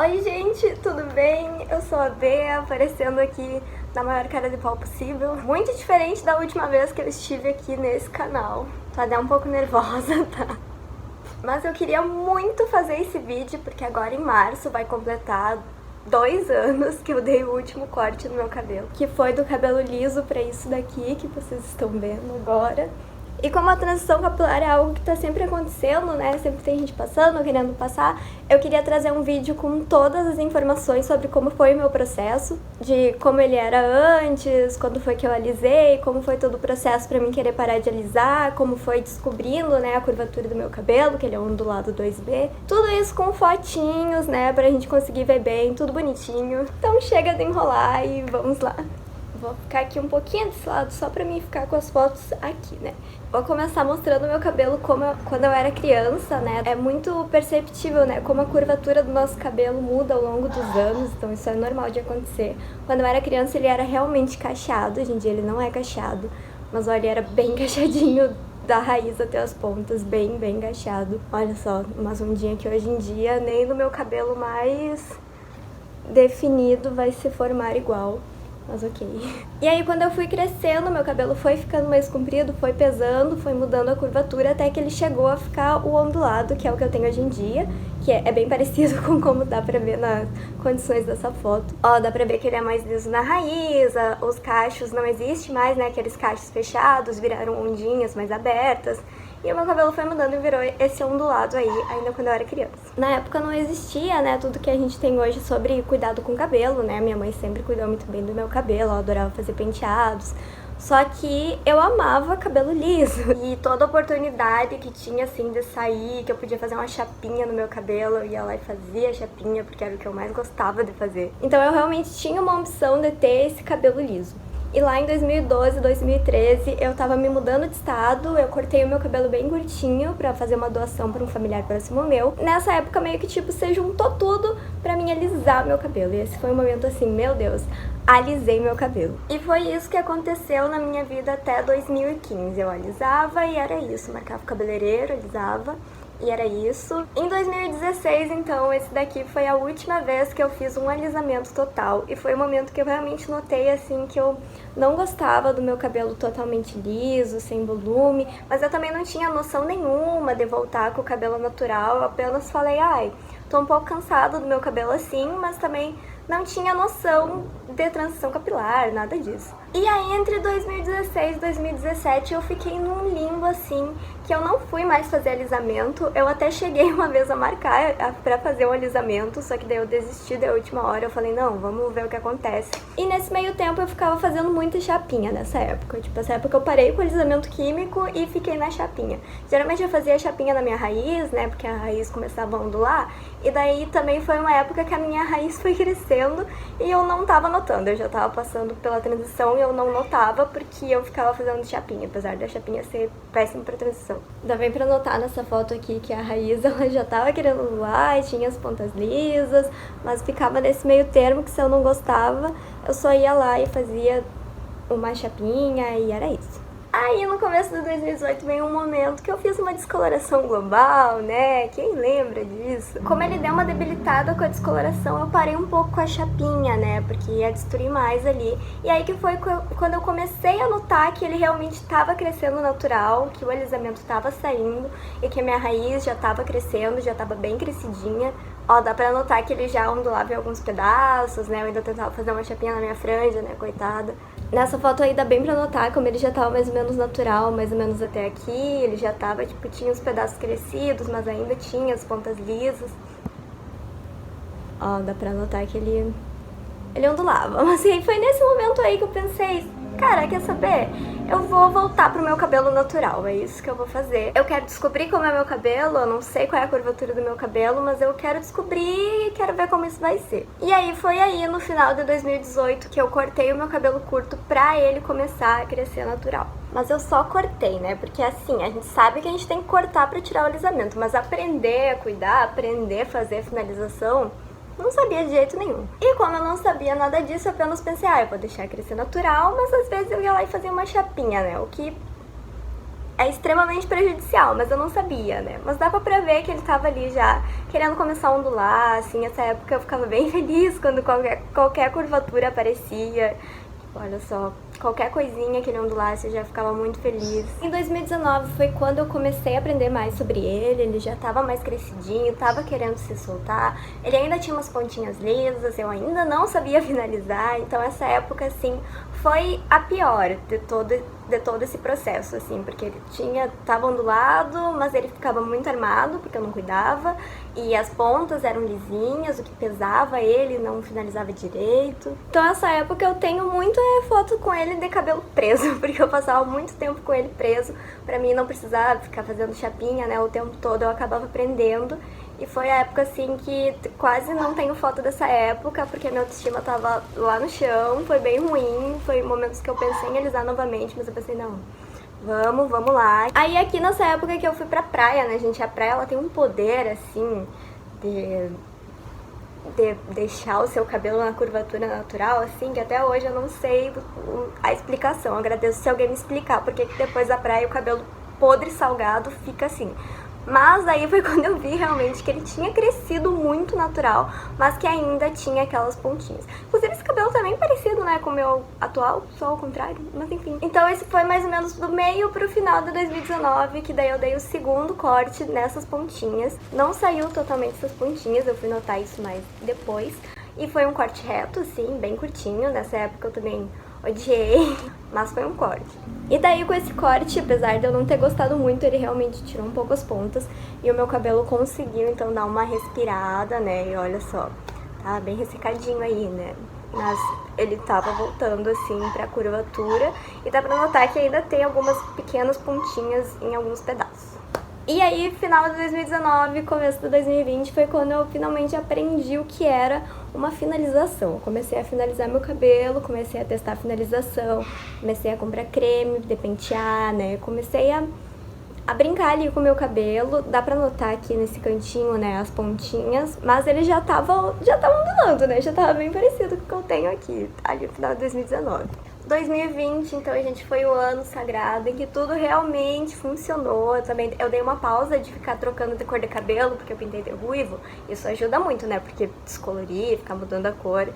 Oi gente, tudo bem? Eu sou a Bea, aparecendo aqui na maior cara de pau possível. Muito diferente da última vez que eu estive aqui nesse canal. Tô até um pouco nervosa, tá? Mas eu queria muito fazer esse vídeo porque agora em março vai completar 2 anos que eu dei o último corte no meu cabelo. Que foi do cabelo liso pra isso daqui que vocês estão vendo agora. E como a transição capilar é algo que tá sempre acontecendo, né, sempre tem gente passando, querendo passar, eu queria trazer um vídeo com todas as informações sobre como foi o meu processo, de como ele era antes, quando foi que eu alisei, como foi todo o processo pra mim querer parar de alisar, como foi descobrindo, né, a curvatura do meu cabelo, que ele é ondulado 2B. Tudo isso com fotinhos, né, pra gente conseguir ver bem, tudo bonitinho. Então chega de enrolar e vamos lá. Vou ficar aqui um pouquinho desse lado só pra mim ficar com as fotos aqui, né? Vou começar mostrando meu cabelo quando eu era criança, né? É muito perceptível, né? Como a curvatura do nosso cabelo muda ao longo dos anos, então isso é normal de acontecer. Quando eu era criança ele era realmente cacheado, hoje em dia ele não é cacheado, mas olha, ele era bem cacheadinho da raiz até as pontas, bem cacheado. Olha só, umas ondinhas que hoje em dia nem no meu cabelo mais definido vai se formar igual. Mas ok. E aí quando eu fui crescendo, meu cabelo foi ficando mais comprido, foi pesando, foi mudando a curvatura, até que ele chegou a ficar o ondulado, que é o que eu tenho hoje em dia, que é bem parecido com como dá pra ver nas condições dessa foto. Ó, dá pra ver que ele é mais liso na raiz, os cachos não existem mais, né, aqueles cachos fechados, viraram ondinhas mais abertas. E o meu cabelo foi mudando e virou esse ondulado aí, ainda quando eu era criança. Na época não existia, né, tudo que a gente tem hoje sobre cuidado com o cabelo, né? Minha mãe sempre cuidou muito bem do meu cabelo, ela adorava fazer penteados. Só que eu amava cabelo liso. E toda oportunidade que tinha, assim, de sair, que eu podia fazer uma chapinha no meu cabelo, eu ia lá e fazia a chapinha, porque era o que eu mais gostava de fazer. Então eu realmente tinha uma opção de ter esse cabelo liso. E lá em 2012, 2013, eu tava me mudando de estado, eu cortei o meu cabelo bem curtinho pra fazer uma doação pra um familiar próximo meu. Nessa época, meio que tipo, você juntou tudo pra mim alisar meu cabelo. E esse foi um momento assim, meu Deus, alisei meu cabelo. E foi isso que aconteceu na minha vida até 2015. Eu alisava e era isso, marcava o cabeleireiro, alisava. E era isso. Em 2016, então, esse daqui foi a última vez que eu fiz um alisamento total. E foi o momento que eu realmente notei, assim, que eu não gostava do meu cabelo totalmente liso, sem volume. Mas eu também não tinha noção nenhuma de voltar com o cabelo natural. Eu apenas falei, ai, tô um pouco cansada do meu cabelo assim, mas também não tinha noção de transição capilar, nada disso. E aí, entre 2016 e 2017, eu fiquei num limbo, assim, que eu não fui mais fazer alisamento. Eu até cheguei uma vez a marcar pra fazer um alisamento, só que daí eu desisti da última hora. Eu falei, não, vamos ver o que acontece. E nesse meio tempo eu ficava fazendo muita chapinha nessa época. Tipo, nessa época eu parei com o alisamento químico e fiquei na chapinha. Geralmente eu fazia a chapinha na minha raiz, né, porque a raiz começava a ondular. E daí também foi uma época que a minha raiz foi crescendo e eu não tava notando. Eu já tava passando pela transição e eu não notava porque eu ficava fazendo chapinha, apesar da chapinha ser péssima pra transição. Dá bem pra notar nessa foto aqui que a raiz ela já tava querendo ondular e tinha as pontas lisas, mas ficava nesse meio termo que se eu não gostava, eu só ia lá e fazia uma chapinha e era isso. Aí no começo de 2018 veio um momento que eu fiz uma descoloração global, né? Quem lembra disso? Como ele deu uma debilitada com a descoloração, eu parei um pouco com a chapinha, né? Porque ia destruir mais ali. E aí que foi quando eu comecei a notar que ele realmente estava crescendo natural, que o alisamento estava saindo e que a minha raiz já estava crescendo, já estava bem crescidinha. Ó, dá pra notar que ele já ondulava em alguns pedaços, né? Eu ainda tentava fazer uma chapinha na minha franja, né? Coitada. Nessa foto aí dá bem pra notar como ele já tava mais ou menos natural, mais ou menos até aqui. Ele já tava, tipo, tinha os pedaços crescidos, mas ainda tinha as pontas lisas. Ó, dá pra notar que ele ondulava. Mas assim, foi nesse momento aí que eu pensei, cara, quer saber? Eu vou voltar pro meu cabelo natural, é isso que eu vou fazer. Eu quero descobrir como é meu cabelo, eu não sei qual é a curvatura do meu cabelo, mas eu quero descobrir e quero ver como isso vai ser. E aí foi aí, no final de 2018, que eu cortei o meu cabelo curto pra ele começar a crescer natural. Mas eu só cortei, né? Porque assim, a gente sabe que a gente tem que cortar pra tirar o alisamento, mas aprender a cuidar, aprender a fazer a finalização, não sabia de jeito nenhum. E como eu não sabia nada disso, eu apenas pensei, eu vou deixar crescer natural, mas às vezes eu ia lá e fazia uma chapinha, né? O que é extremamente prejudicial, mas eu não sabia, né? Mas dava pra ver que ele tava ali já querendo começar a ondular, assim, nessa época eu ficava bem feliz quando qualquer curvatura aparecia. Olha só, qualquer coisinha que ele ondulasse eu já ficava muito feliz. Em 2019 foi quando eu comecei a aprender mais sobre ele já tava mais crescidinho, tava querendo se soltar, ele ainda tinha umas pontinhas lisas, eu ainda não sabia finalizar, então essa época, assim, foi a pior de todo esse processo, assim, porque ele tava ondulado, mas ele ficava muito armado, porque eu não cuidava, e as pontas eram lisinhas, o que pesava ele, não finalizava direito. Então essa época eu tenho muita foto com ele de cabelo preso, porque eu passava muito tempo com ele preso, pra mim não precisava ficar fazendo chapinha, né, o tempo todo eu acabava prendendo. E foi a época, assim, que quase não tenho foto dessa época, porque a minha autoestima tava lá no chão, foi bem ruim, foi momentos que eu pensei em alisar novamente, mas eu pensei, não, vamos lá. Aí aqui nessa época que eu fui pra praia, né, gente, a praia ela tem um poder, assim, de deixar o seu cabelo na curvatura natural, assim, que até hoje eu não sei a explicação. Eu agradeço se alguém me explicar, porque depois da praia o cabelo podre salgado fica assim. Mas aí foi quando eu vi realmente que ele tinha crescido muito natural, mas que ainda tinha aquelas pontinhas. Inclusive esse cabelo também parecido, né, com o meu atual, só ao contrário, mas enfim. Então esse foi mais ou menos do meio pro final de 2019, que daí eu dei o segundo corte nessas pontinhas. Não saiu totalmente essas pontinhas, eu fui notar isso mais depois. E foi um corte reto, assim, bem curtinho. Nessa época eu também odiei, mas foi um corte. E daí com esse corte, apesar de eu não ter gostado muito, ele realmente tirou um pouco as pontas e o meu cabelo conseguiu então dar uma respirada, né? E olha só, tá bem ressecadinho aí, né? Mas ele tava voltando assim pra curvatura e dá pra notar que ainda tem algumas pequenas pontinhas em alguns pedaços. E aí, final de 2019, começo de 2020, foi quando eu finalmente aprendi o que era uma finalização. Eu comecei a finalizar meu cabelo, comecei a testar a finalização, comecei a comprar creme, depentear, né? Comecei a brincar ali com o meu cabelo. Dá pra notar aqui nesse cantinho, né, as pontinhas, mas ele já tava ondulando, né? Já tava bem parecido com o que eu tenho aqui, ali no final de 2019. 2020, então, gente, foi o ano sagrado em que tudo realmente funcionou. Eu dei uma pausa de ficar trocando de cor de cabelo, porque eu pintei de ruivo. Isso ajuda muito, né? Porque descolorir, ficar mudando a cor,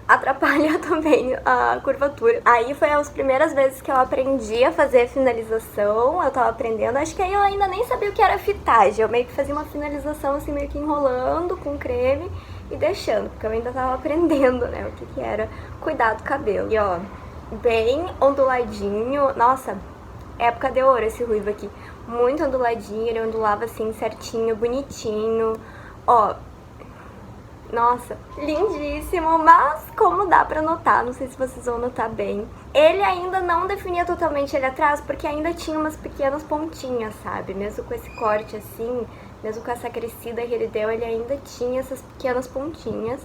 atrapalha também a curvatura. Aí foi as primeiras vezes que eu aprendi a fazer finalização, eu tava aprendendo. Acho que aí eu ainda nem sabia o que era fitagem. Eu meio que fazia uma finalização assim, meio que enrolando com creme e deixando, porque eu ainda tava aprendendo, né, o que era cuidar do cabelo. E ó, bem onduladinho. Nossa, época de ouro esse ruivo aqui. Muito onduladinho, ele ondulava assim certinho, bonitinho. Ó, nossa, lindíssimo, mas como dá pra notar, não sei se vocês vão notar bem, ele ainda não definia totalmente ele atrás, porque ainda tinha umas pequenas pontinhas, sabe? Mesmo com esse corte assim, mesmo com essa crescida que ele deu, ele ainda tinha essas pequenas pontinhas.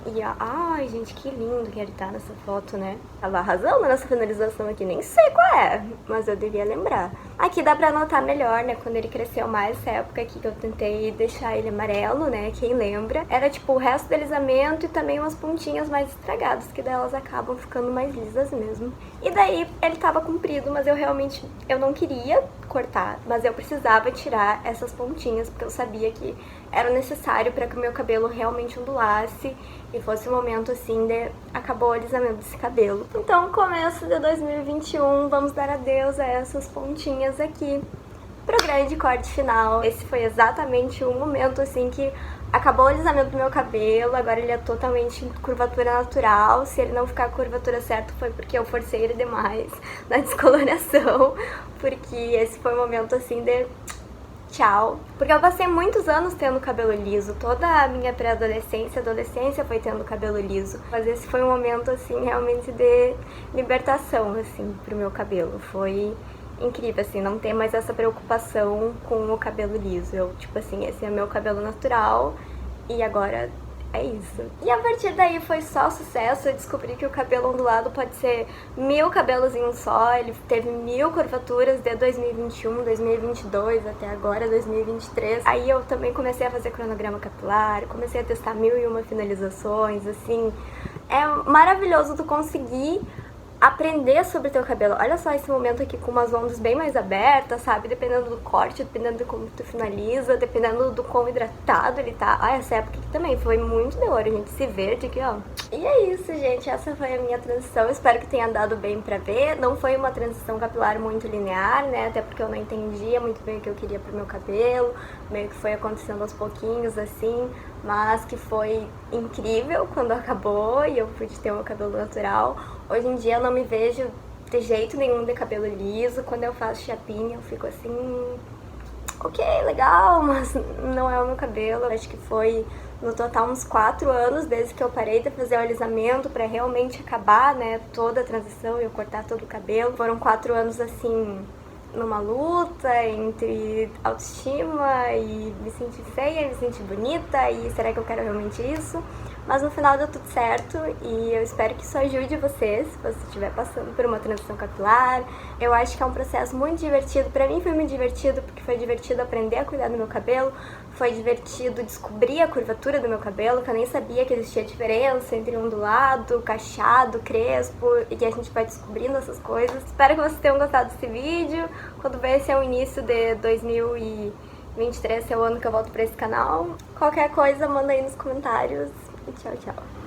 E ai, gente, que lindo que ele tá nessa foto, né? Tava arrasando nessa finalização aqui, nem sei qual é, mas eu devia lembrar. Aqui dá pra notar melhor, né, quando ele cresceu mais, essa época aqui que eu tentei deixar ele amarelo, né, quem lembra. Era tipo o resto do alisamento e também umas pontinhas mais estragadas, que delas acabam ficando mais lisas mesmo. E daí ele tava comprido, mas eu não queria cortar, mas eu precisava tirar essas pontinhas, porque eu sabia que era necessário para que o meu cabelo realmente ondulasse e fosse um momento assim de acabou o alisamento desse cabelo. Então, começo de 2021, vamos dar adeus a essas pontinhas aqui pro grande corte final. Esse foi exatamente o momento assim que acabou o alisamento do meu cabelo, agora ele é totalmente em curvatura natural. Se ele não ficar a curvatura certa foi porque eu forcei ele demais na descoloração, porque esse foi o momento assim de tchau. Porque eu passei muitos anos tendo cabelo liso, toda a minha pré-adolescência, adolescência foi tendo cabelo liso. Mas esse foi um momento, assim, realmente de libertação, assim, pro meu cabelo. Foi incrível, assim, não ter mais essa preocupação com o cabelo liso. Eu, tipo assim, esse é meu cabelo natural e agora é isso. E a partir daí foi só sucesso, eu descobri que o cabelo ondulado pode ser 1000 cabelos em um só, ele teve 1000 curvaturas de 2021, 2022 até agora, 2023. Aí eu também comecei a fazer cronograma capilar, comecei a testar 1001 finalizações, assim. É maravilhoso tu conseguir aprender sobre teu cabelo. Olha só esse momento aqui com umas ondas bem mais abertas, sabe? Dependendo do corte, dependendo de como tu finaliza, dependendo do quão hidratado ele tá. Ah, essa época aqui também foi muito de ouro, gente. Esse verde aqui, ó. E é isso, gente. Essa foi a minha transição. Espero que tenha dado bem pra ver. Não foi uma transição capilar muito linear, né? Até porque eu não entendia muito bem o que eu queria pro meu cabelo. Meio que foi acontecendo aos pouquinhos, assim. Mas que foi incrível quando acabou e eu pude ter o meu cabelo natural. Hoje em dia eu não me vejo de jeito nenhum de cabelo liso. Quando eu faço chapinha eu fico assim, ok, legal, mas não é o meu cabelo. Eu acho que foi no total uns 4 anos desde que eu parei de fazer o alisamento pra realmente acabar, né, toda a transição e eu cortar todo o cabelo. Foram 4 anos assim, numa luta entre autoestima e me sentir feia, me sentir bonita e será que eu quero realmente isso? Mas no final deu tudo certo e eu espero que isso ajude vocês, se você estiver passando por uma transição capilar. Eu acho que é um processo muito divertido. Pra mim foi muito divertido, porque foi divertido aprender a cuidar do meu cabelo, foi divertido descobrir a curvatura do meu cabelo, que eu nem sabia que existia diferença entre ondulado, cacheado, crespo, e que a gente vai descobrindo essas coisas. Espero que vocês tenham gostado desse vídeo. Quando ver, esse é o início de 2023, é o ano que eu volto pra esse canal. Qualquer coisa, manda aí nos comentários. E tchau, tchau.